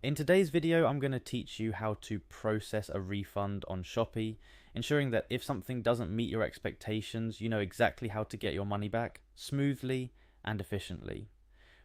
In today's video, I'm going to teach you how to process a refund on Shopee, ensuring that if something doesn't meet your expectations, you know exactly how to get your money back smoothly and efficiently.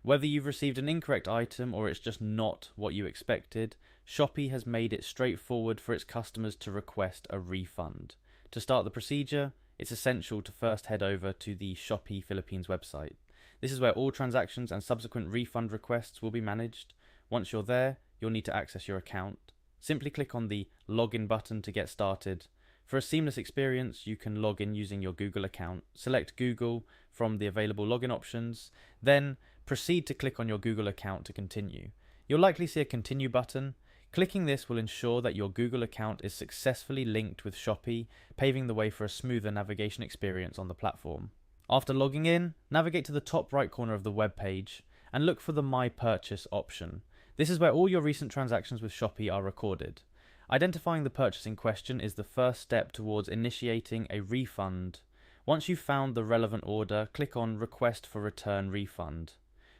Whether you've received an incorrect item or it's just not what you expected, Shopee has made it straightforward for its customers to request a refund. To start the procedure, it's essential to first head over to the Shopee Philippines website. This is where all transactions and subsequent refund requests will be managed. Once you're there, you'll need to access your account. Simply click on the login button to get started. For a seamless experience, you can log in using your Google account. Select Google from the available login options, then proceed to click on your Google account to continue. You'll likely see a continue button. Clicking this will ensure that your Google account is successfully linked with Shopee, paving the way for a smoother navigation experience on the platform. After logging in, navigate to the top right corner of the web page and look for the My Purchase option. This is where all your recent transactions with Shopee are recorded. Identifying the purchase in question is the first step towards initiating a refund. Once you've found the relevant order, click on Request for Return Refund.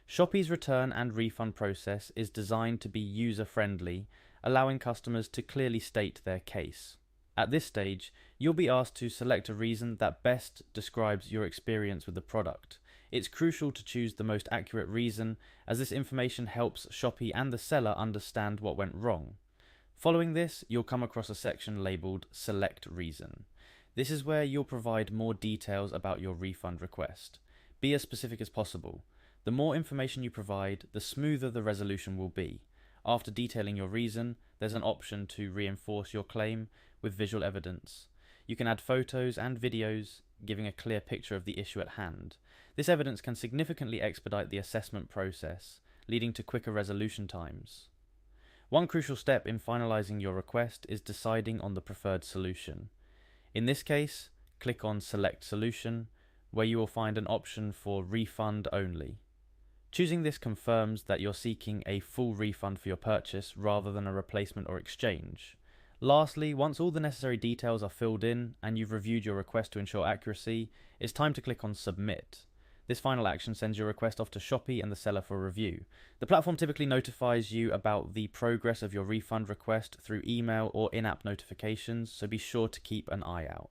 Shopee's return and refund process is designed to be user-friendly, allowing customers to clearly state their case. At this stage, you'll be asked to select a reason that best describes your experience with the product. It's crucial to choose the most accurate reason, as this information helps Shopee and the seller understand what went wrong. Following this, you'll come across a section labelled Select Reason. This is where you'll provide more details about your refund request. Be as specific as possible. The more information you provide, the smoother the resolution will be. After detailing your reason, there's an option to reinforce your claim with visual evidence. You can add photos and videos, giving a clear picture of the issue at hand. This evidence can significantly expedite the assessment process, leading to quicker resolution times. One crucial step in finalizing your request is deciding on the preferred solution. In this case, click on Select Solution, where you will find an option for Refund Only. Choosing this confirms that you're seeking a full refund for your purchase rather than a replacement or exchange. Lastly, once all the necessary details are filled in and you've reviewed your request to ensure accuracy, it's time to click on Submit. This final action sends your request off to Shopee and the seller for review. The platform typically notifies you about the progress of your refund request through email or in-app notifications, so be sure to keep an eye out.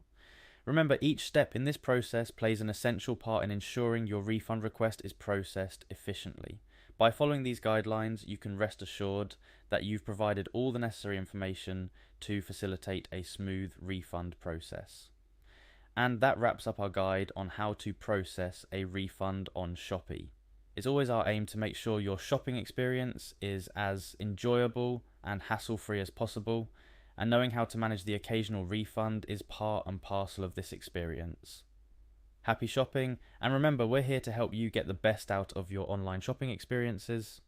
Remember, each step in this process plays an essential part in ensuring your refund request is processed efficiently. By following these guidelines, you can rest assured that you've provided all the necessary information to facilitate a smooth refund process. And that wraps up our guide on how to process a refund on Shopee. It's always our aim to make sure your shopping experience is as enjoyable and hassle-free as possible, and knowing how to manage the occasional refund is part and parcel of this experience. Happy shopping, and remember, we're here to help you get the best out of your online shopping experiences.